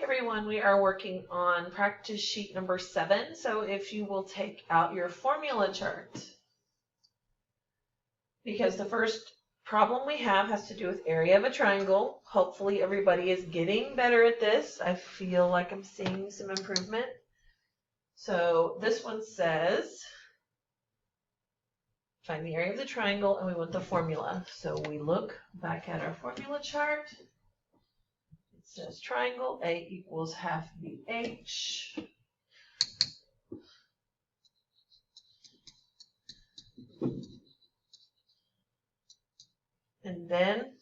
Everyone, we are working on practice sheet number 7. So if you will take out your formula chart, because the first problem we have has to do with area of a triangle. Hopefully everybody is getting better at this. I feel like I'm seeing some improvement. So this one says, find the area of the triangle, and we want the formula. So we look back at our formula chart. It says triangle A equals half BH. And then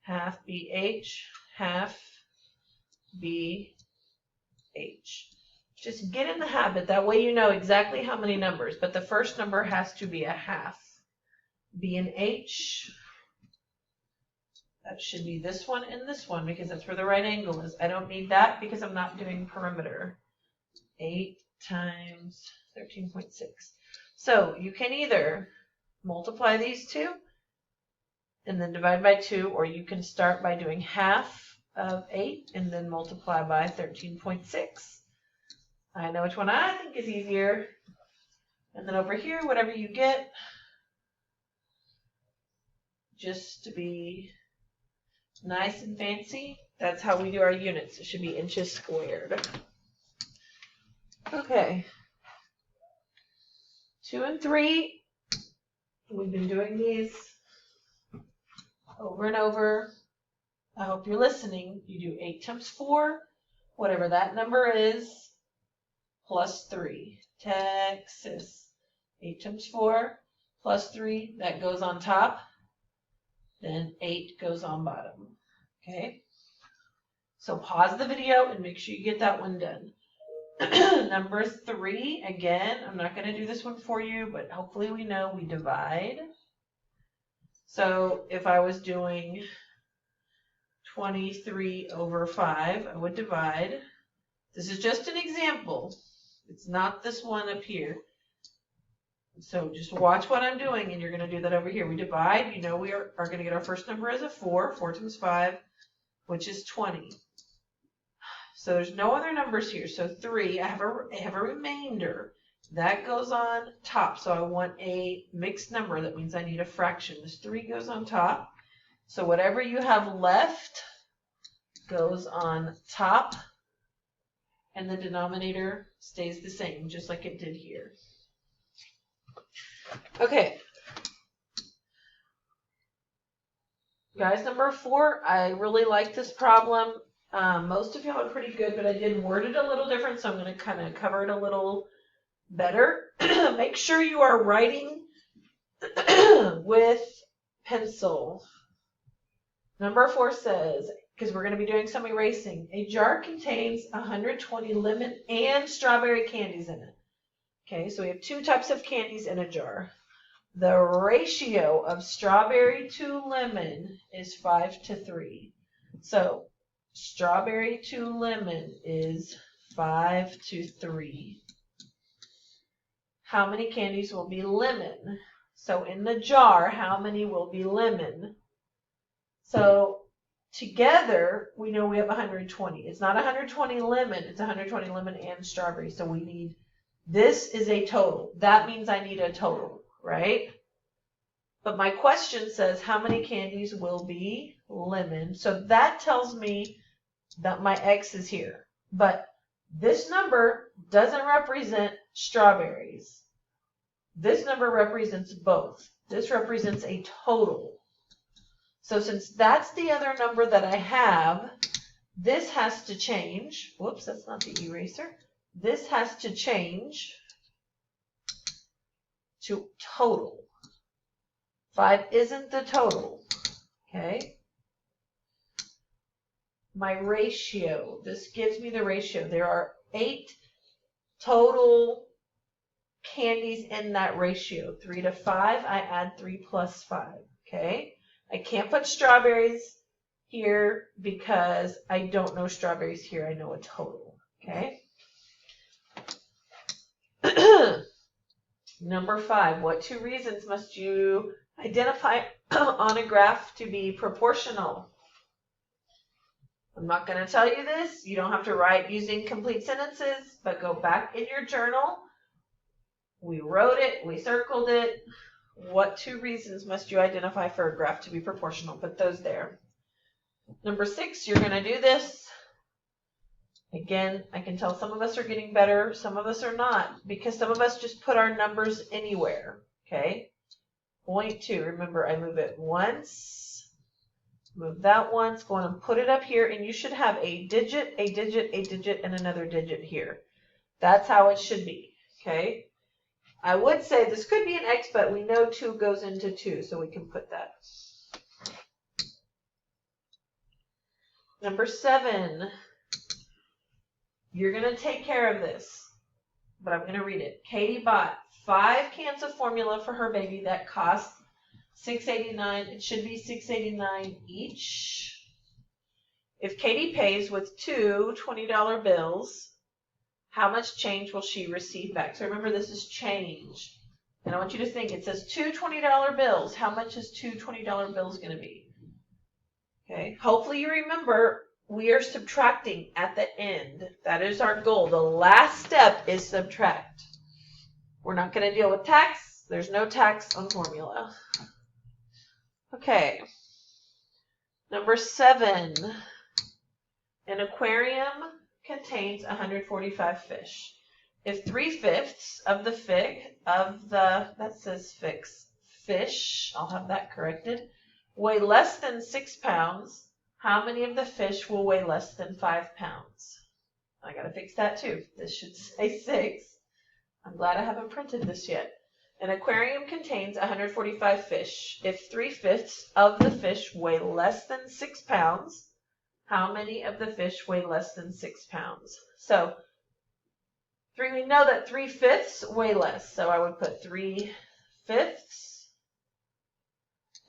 half BH, half BH. Just get in the habit. That way you know exactly how many numbers. But the first number has to be a half. B and H. That should be this one and this one because that's where the right angle is. I don't need that because I'm not doing perimeter. 8 times 13.6. So you can either multiply these two and then divide by 2, or you can start by doing half of 8 and then multiply by 13.6. I know which one I think is easier. And then over here, whatever you get, just to be nice and fancy, that's how we do our units. It should be inches squared. Okay. 2 and 3. We've been doing these over and over. I hope you're listening. You do 8 times 4, whatever that number is, plus 3. Texas. 8 times 4 plus 3, that goes on top. Then 8 goes on bottom. Okay? So pause the video and make sure you get that one done. Number 3, again, I'm not going to do this one for you, but hopefully we know we divide. So if I was doing 23 over 5, I would divide. This is just an example. It's not this one up here. So just watch what I'm doing, and you're going to do that over here. We divide. You know we are going to get our first number as a 4. 4 times 5, which is 20. So there's no other numbers here. So 3, I have a remainder. That goes on top. So I want a mixed number. That means I need a fraction. This 3 goes on top. So whatever you have left goes on top, and the denominator stays the same, just like it did here. Okay. Guys, number 4, I really like this problem. Most of y'all are pretty good, but I did word it a little different, so I'm going to kind of cover it a little better. Make sure you are writing with pencil. Number 4 says, because we're going to be doing some erasing, a jar contains 120 lemon and strawberry candies in it. Okay, so we have 2 types of candies in a jar. The ratio of strawberry to lemon is 5 to 3. So strawberry to lemon is 5 to 3. How many candies will be lemon? So in the jar, how many will be lemon? So together, we know we have 120. It's not 120 lemon. It's 120 lemon and strawberry. So we need, this is a total. That means I need a total, right? But my question says how many candies will be lemon. So that tells me that my X is here. But this number doesn't represent strawberries. This number represents both. This represents a total. So since that's the other number that I have, this has to change. Whoops, that's not the eraser. This has to change to total. 5 isn't the total. Okay? My ratio. This gives me the ratio. There are 8 total candies in that ratio. 3 to 5, I add 3 plus 5. Okay? I can't put strawberries here because I don't know strawberries here. I know a total. Okay? Number 5. What 2 reasons must you identify on a graph to be proportional? I'm not going to tell you this. You don't have to write using complete sentences, but go back in your journal. We wrote it. We circled it. What 2 reasons must you identify for a graph to be proportional? Put those there. Number 6, you're going to do this. Again, I can tell some of us are getting better, some of us are not, because some of us just put our numbers anywhere, okay? 0.2, remember I move it once, move that once, go on and put it up here, and you should have a digit, a digit, a digit, and another digit here. That's how it should be, okay? I would say this could be an X, but we know 2 goes into 2, so we can put that. Number 7. You're going to take care of this, but I'm going to read it. Katie bought 5 cans of formula for her baby that cost $6.89. It should be $6.89 each. If Katie pays with 2 $20 bills, how much change will she receive back? So remember, this is change. And I want you to think, it says 2 $20 bills. How much is 2 $20 bills going to be? Okay. Hopefully you remember, we are subtracting at the end. That is our goal. The last step is subtract. We're not going to deal with tax. There's no tax on formula. Okay. Number 7. An aquarium contains 145 fish. If 3/5 of the fish, I'll have that corrected, weigh less than 6 pounds, how many of the fish will weigh less than 5 pounds? I got to fix that too. This should say 6. I'm glad I haven't printed this yet. An aquarium contains 145 fish. If 3/5 of the fish weigh less than 6 pounds, how many of the fish weigh less than 6 pounds? So, we know that 3/5 weigh less. So I would put 3/5.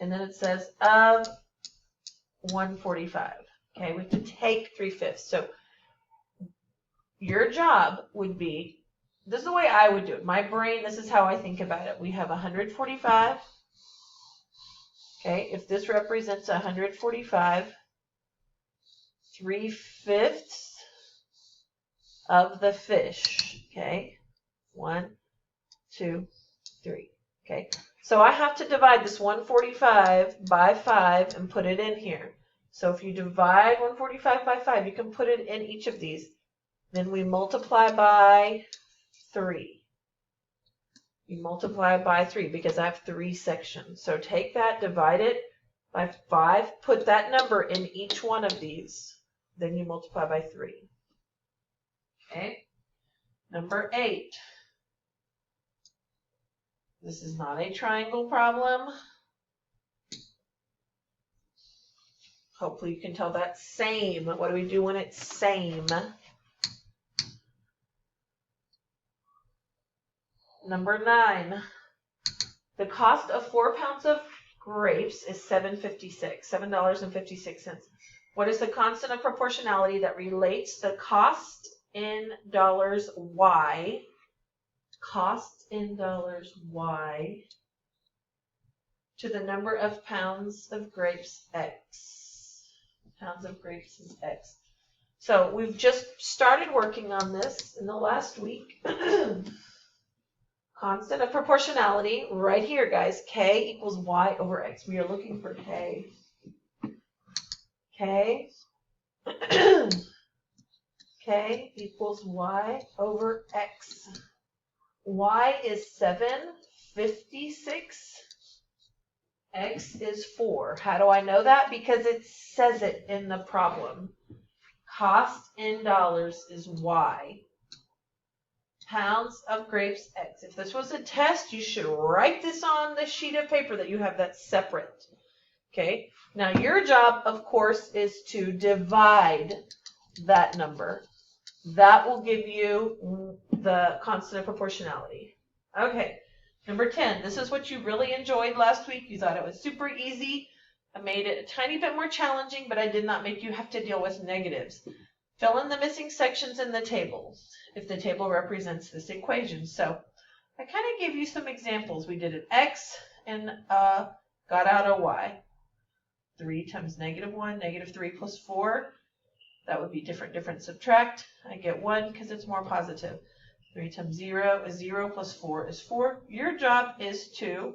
And then it says of 145. Okay, we have to take 3/5. So your job would be, this is the way I would do it. My brain, this is how I think about it. We have 145. Okay, if this represents 145, 3/5 of the fish. Okay, 1, 2, 3. Okay, so I have to divide this 145 by 5 and put it in here. So if you divide 145 by 5, you can put it in each of these. Then we multiply by 3. You multiply by 3 because I have 3 sections. So take that, divide it by 5, put that number in each one of these. Then you multiply by 3. Okay. Number 8. This is not a triangle problem. Hopefully you can tell that's same. What do we do when it's same? Number 9. The cost of 4 pounds of grapes is $7.56. What is the constant of proportionality that relates the cost in dollars Y, to the number of pounds of grapes X? Pounds of grapes is X. So we've just started working on this in the last week. Constant of proportionality, right here, guys. K equals Y over X. We are looking for K. K. K equals Y over X. Y is 756. X is 4. How do I know that? Because it says it in the problem. Cost in dollars is Y. Pounds of grapes X. If this was a test, you should write this on the sheet of paper that you have that's separate. Okay? Now your job, of course, is to divide that number. That will give you the constant of proportionality. Okay. Number 10. This is what you really enjoyed last week. You thought it was super easy. I made it a tiny bit more challenging, but I did not make you have to deal with negatives. Fill in the missing sections in the table if the table represents this equation. So I kind of gave you some examples. We did an X and got out a Y. 3 times -1, -3 plus 4. That would be different, subtract. I get 1 because it's more positive. 3 times 0 is 0 plus 4 is 4. Your job is to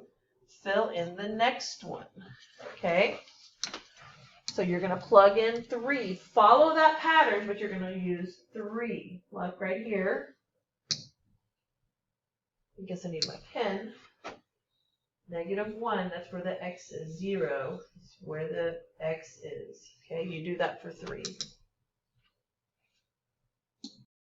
fill in the next one. Okay? So you're going to plug in 3. Follow that pattern, but you're going to use 3. Plug right here. I guess I need my pen. -1, that's where the x is. 0 is where the x is. Okay, you do that for 3.